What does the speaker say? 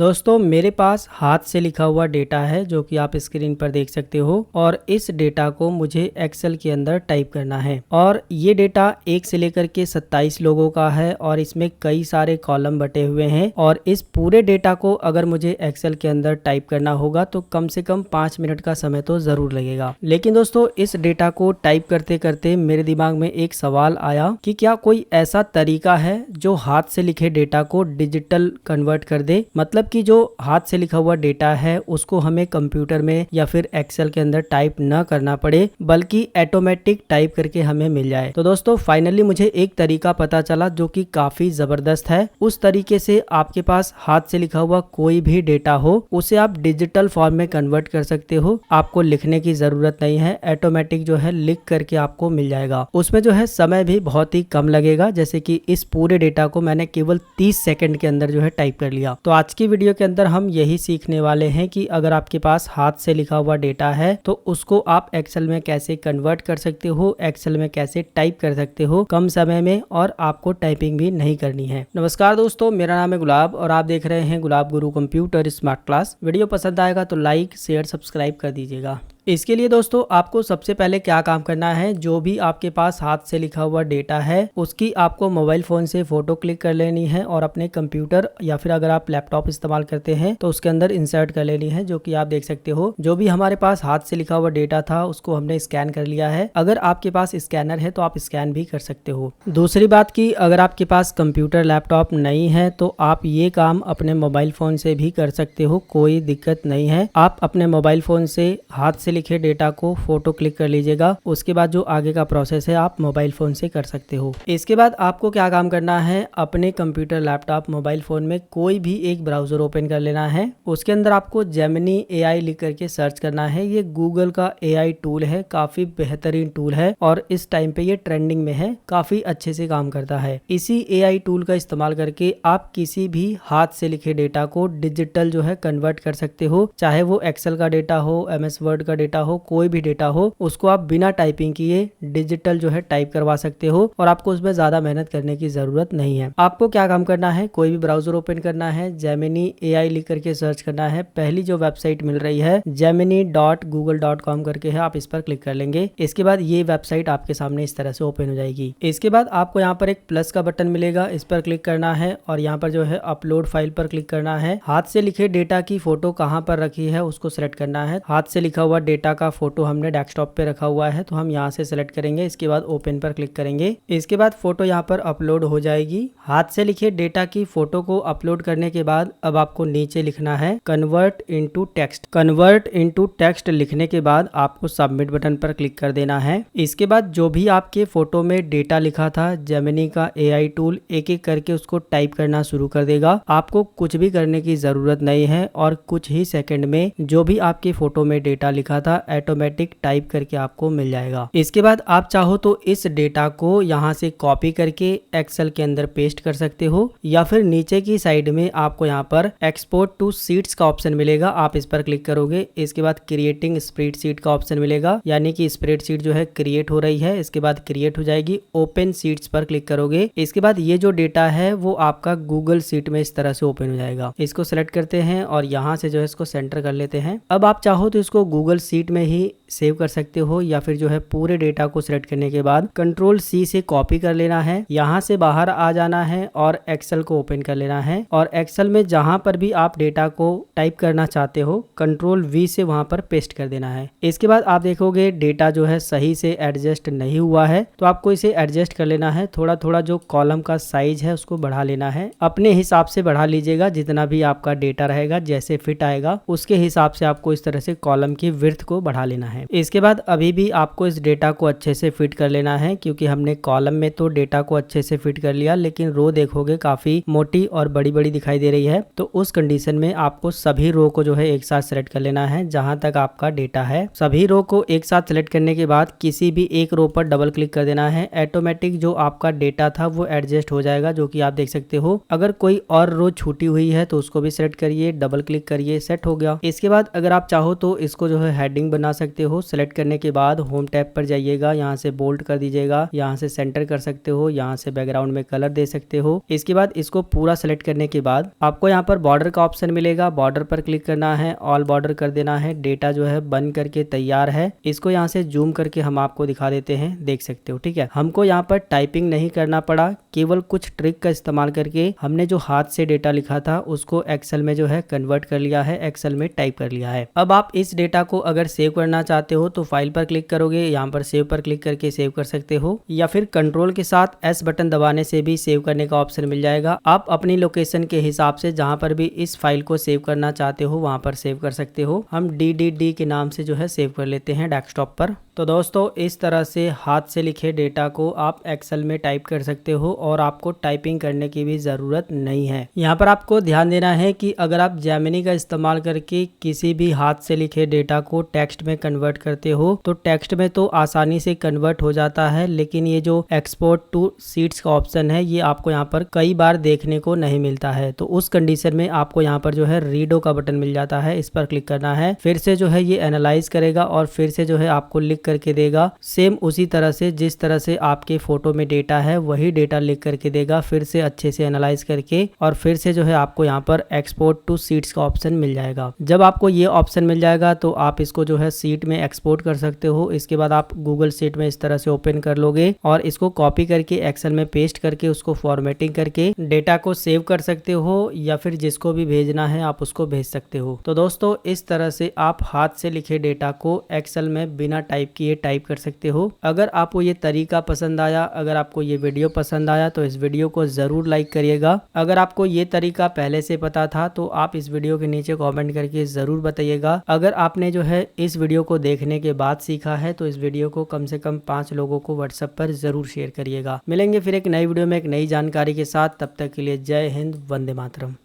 दोस्तों मेरे पास हाथ से लिखा हुआ डेटा है जो कि आप स्क्रीन पर देख सकते हो और इस डेटा को मुझे एक्सेल के अंदर टाइप करना है। और ये डेटा 1 से लेकर के 27 लोगों का है और इसमें कई सारे कॉलम बटे हुए हैं और इस पूरे डेटा को अगर मुझे एक्सेल के अंदर टाइप करना होगा तो कम से कम 5 मिनट का समय तो जरूर लगेगा। लेकिन दोस्तों इस डेटा को टाइप करते करते मेरे दिमाग में एक सवाल आया कि क्या कोई ऐसा तरीका है जो हाथ से लिखे डेटा को डिजिटल कन्वर्ट कर दे, मतलब कि जो हाथ से लिखा हुआ डेटा है उसको हमें कंप्यूटर में या फिर एक्सेल के अंदर टाइप न करना पड़े बल्कि ऑटोमेटिक टाइप करके हमें मिल जाए। तो दोस्तों फाइनली मुझे एक तरीका पता चला जो कि काफी जबरदस्त है। उस तरीके से आपके पास हाथ से लिखा हुआ कोई भी डेटा हो उसे आप डिजिटल फॉर्म में कन्वर्ट कर सकते हो। आपको लिखने की जरूरत नहीं है, ऑटोमेटिक जो है लिख करके आपको मिल जाएगा। उसमें जो है समय भी बहुत ही कम लगेगा, जैसे कि इस पूरे डेटा को मैंने केवल 30 सेकंड के अंदर जो है टाइप कर लिया। तो आज की वीडियो के अंदर हम यही सीखने वाले हैं कि अगर आपके पास हाथ से लिखा हुआ डेटा है तो उसको आप एक्सेल में कैसे कन्वर्ट कर सकते हो, एक्सेल में कैसे टाइप कर सकते हो कम समय में, और आपको टाइपिंग भी नहीं करनी है। नमस्कार दोस्तों, मेरा नाम है गुलाब और आप देख रहे हैं गुलाब गुरु कंप्यूटर स्मार्ट क्लास। वीडियो पसंद आएगा तो लाइक शेयर सब्सक्राइब कर दीजिएगा। इसके लिए दोस्तों आपको सबसे पहले क्या काम करना है, जो भी आपके पास हाथ से लिखा हुआ डेटा है उसकी आपको मोबाइल फोन से फोटो क्लिक कर लेनी है और अपने कंप्यूटर या फिर अगर आप लैपटॉप इस्तेमाल करते हैं तो उसके अंदर इंसर्ट कर लेनी है। जो कि आप देख सकते हो जो भी हमारे पास हाथ से लिखा हुआ डेटा था उसको हमने स्कैन कर लिया है। अगर आपके पास स्कैनर है तो आप स्कैन भी कर सकते हो। दूसरी बात की अगर आपके पास कंप्यूटर लैपटॉप नहीं है तो आप ये काम अपने मोबाइल फोन से भी कर सकते हो, कोई दिक्कत नहीं है। आप अपने मोबाइल फोन से हाथ से लिखे डेटा को फोटो क्लिक कर लीजिएगा। उसके बाद जो आगे का प्रोसेस है आप मोबाइल फोन से कर सकते हो। इसके बाद आपको क्या काम करना है, अपने कंप्यूटर लैपटॉप मोबाइल फोन में कोई भी एक ब्राउजर ओपन कर लेना है। उसके अंदर आपको जेमिनी एआई लिख करके सर्च करना है। ये गूगल का एआई टूल है, काफी बेहतरीन टूल है और इस टाइम पे ये ट्रेंडिंग में है, काफी अच्छे से काम करता है। इसी एआई टूल का इस्तेमाल करके आप किसी भी हाथ से लिखे डेटा को डिजिटल जो है कन्वर्ट कर सकते हो, चाहे वो एक्सेल का डेटा हो, एमएस वर्ड का डेटा हो, कोई भी डेटा हो, उसको आप बिना टाइपिंग किए डिजिटल जो है टाइप करवा सकते हो और आपको उसमें ज्यादा मेहनत करने की जरूरत नहीं है। आपको क्या काम करना है, कोई भी ब्राउजर ओपन करना है, जेमिनी एआई लिख करके सर्च करना है। पहली जो वेबसाइट मिल रही है gemini.google.com करके है, आप इस पर क्लिक कर लेंगे। इसके बाद ये वेबसाइट आपके सामने इस तरह से ओपन हो जाएगी। इसके बाद आपको यहाँ पर एक प्लस का बटन मिलेगा, इस पर क्लिक करना है और यहाँ पर जो है अपलोड फाइल पर क्लिक करना है। हाथ से लिखे डेटा की फोटो कहाँ पर रखी है उसको सिलेक्ट करना है। हाथ से लिखा हुआ डेटा का फोटो हमने डेस्कटॉप पे रखा हुआ है तो हम यहाँ से सिलेक्ट करेंगे। इसके बाद ओपन पर क्लिक करेंगे। इसके बाद फोटो यहाँ पर अपलोड हो जाएगी। हाथ से लिखे डेटा की फोटो को अपलोड करने के बाद अब आपको नीचे लिखना है convert into text. Convert into text लिखने के बाद आपको सबमिट बटन पर क्लिक कर देना है। इसके बाद जो भी आपके फोटो में डेटा लिखा था जेमिनी का एआई टूल एक एक करके उसको टाइप करना शुरू कर देगा। आपको कुछ भी करने की जरूरत नहीं है और कुछ ही सेकंड में जो भी आपके फोटो में डेटा लिखा था ऑटोमेटिक टाइप करके आपको मिल जाएगा। इसके बाद आप चाहो तो इस डेटा को यहाँ से कॉपी करके एक्सेल के अंदर पेस्ट कर सकते हो या फिर नीचे की साइड में आपको यहाँ पर एक्सपोर्ट टू शीट्स का ऑप्शन मिलेगा, आप इस पर क्लिक करोगे। इसके बाद क्रिएटिंग स्प्रेडशीट का ऑप्शन मिलेगा, यानी कि स्प्रेडशीट जो है क्रिएट हो रही है। इसके बाद क्रिएट हो जाएगी, ओपन शीट्स पर क्लिक करोगे। इसके बाद ये जो डेटा है वो आपका गूगल शीट में इस तरह से ओपन हो जाएगा। इसको सेलेक्ट करते हैं और यहाँ से जो है इसको सेंटर कर लेते हैं। अब आप चाहो तो इसको गूगल शीट में ही सेव कर सकते हो या फिर जो है पूरे डेटा को सिलेक्ट करने के बाद कंट्रोल सी से कॉपी कर लेना है, यहाँ से बाहर आ जाना है और एक्सेल को ओपन कर लेना है और एक्सेल में जहां पर भी आप डेटा को टाइप करना चाहते हो कंट्रोल वी से वहां पर पेस्ट कर देना है। इसके बाद आप देखोगे डेटा जो है सही से एडजस्ट नहीं हुआ है तो आपको इसे एडजस्ट कर लेना है। थोड़ा थोड़ा जो कॉलम का साइज है उसको बढ़ा लेना है, अपने हिसाब से बढ़ा लीजिएगा। जितना भी आपका डेटा रहेगा जैसे फिट आएगा उसके हिसाब से आपको इस तरह से कॉलम की विड्थ को बढ़ा लेना है। इसके बाद अभी भी आपको इस डेटा को अच्छे से फिट कर लेना है, क्योंकि हमने कॉलम में तो डेटा को अच्छे से फिट कर लिया लेकिन रो देखोगे काफी मोटी और बड़ी बड़ी दिखाई दे रही है। तो उस कंडीशन में आपको सभी रो को जो है एक साथ सेलेक्ट कर लेना है जहां तक आपका डेटा है। सभी रो को एक साथ सेलेक्ट करने के बाद किसी भी एक रो पर डबल क्लिक कर देना है। ऑटोमेटिक जो आपका डेटा था वो एडजस्ट हो जाएगा, जो कि आप देख सकते हो। अगर कोई और रो छूटी हुई है तो उसको भी सेलेक्ट करिए, डबल क्लिक करिए, सेट हो गया। इसके बाद अगर आप चाहो तो इसको जो है हेडिंग बना सकते हो। सेलेक्ट करने के बाद होम टैब पर जाइएगा, यहाँ से बोल्ड कर दीजिएगा, यहाँ से सेंटर कर सकते हो, यहाँ से बैकग्राउंड में कलर दे सकते हो। इसके बाद इसको पूरा सेलेक्ट करने के बाद आपको यहाँ पर बॉर्डर का ऑप्शन मिलेगा, बॉर्डर पर क्लिक करना है, ऑल बॉर्डर कर देना है। डेटा जो है बन करके तैयार है। इसको यहाँ से जूम करके हम आपको दिखा देते हैं, देख सकते हो। ठीक है, हमको यहाँ पर टाइपिंग नहीं करना पड़ा, केवल कुछ ट्रिक का इस्तेमाल करके हमने जो हाथ से डेटा लिखा था उसको एक्सेल में जो है कन्वर्ट कर लिया है, एक्सेल में टाइप कर लिया है। अब आप इस डेटा को अगर सेव करना चाहते हो तो फाइल पर क्लिक करोगे, यहाँ पर सेव पर क्लिक करके सेव कर सकते हो, या फिर कंट्रोल के साथ एस बटन दबाने से भी सेव करने का ऑप्शन मिल जाएगा। आप अपनी लोकेशन के हिसाब से जहां पर भी इस फाइल को सेव करना चाहते हो वहां पर सेव कर सकते हो। हम DDD के नाम से जो है सेव कर लेते हैं डेस्कटॉप पर। तो दोस्तों इस तरह से हाथ से लिखे डेटा को आप एक्सेल में टाइप कर सकते हो और आपको टाइपिंग करने की भी ज़रूरत नहीं है। यहाँ पर आपको ध्यान देना है कि अगर आप जेमिनी का इस्तेमाल करके किसी भी हाथ से लिखे डेटा को टेक्स्ट में कन्वर्ट करते हो तो टेक्स्ट में तो आसानी से कन्वर्ट हो जाता है, लेकिन ये जो एक्सपोर्ट टू शीट्स का ऑप्शन है ये आपको यहाँ पर कई बार देखने को नहीं मिलता है। तो उस कंडीशन में आपको यहाँ पर जो है रीडो का बटन मिल जाता है, इस पर क्लिक करना है। फिर से जो है ये एनालाइज करेगा और फिर से जो है आपको लिख करके देगा, सेम उसी तरह से जिस तरह से आपके फोटो में डेटा है वही डेटा लिख करके देगा। फिर से अच्छे से एनालाइज करके और फिर से जो है आपको यहाँ पर एक्सपोर्ट टू शीट्स का ऑप्शन मिल जाएगा। जब आपको ये ऑप्शन मिल जाएगा तो आप इसको जो है शीट में एक्सपोर्ट कर सकते हो। इसके बाद आप गूगल शीट में इस तरह से ओपन कर लोगे और इसको कॉपी करके एक्सेल में पेस्ट करके उसको फॉर्मेटिंग करके डेटा को सेव कर सकते हो, या फिर जिसको भी भेजना है आप उसको भेज सकते हो। तो दोस्तों इस तरह से आप हाथ से लिखे डेटा को एक्सेल में बिना टाइप किए टाइप कर सकते हो। अगर आपको ये तरीका पसंद आया, अगर आपको ये वीडियो पसंद आया तो इस वीडियो को जरूर लाइक करिएगा। अगर आपको ये तरीका पहले से पता था तो आप इस वीडियो के नीचे कमेंट करके जरूर बताइएगा। अगर आपने जो है इस वीडियो को देखने के बाद सीखा है तो इस वीडियो को कम से कम 5 लोगों को व्हाट्सएप पर जरूर शेयर करिएगा। मिलेंगे फिर एक नई वीडियो में एक नई जानकारी के साथ, तब तक के लिए जय हिंद, वंदे मातरम।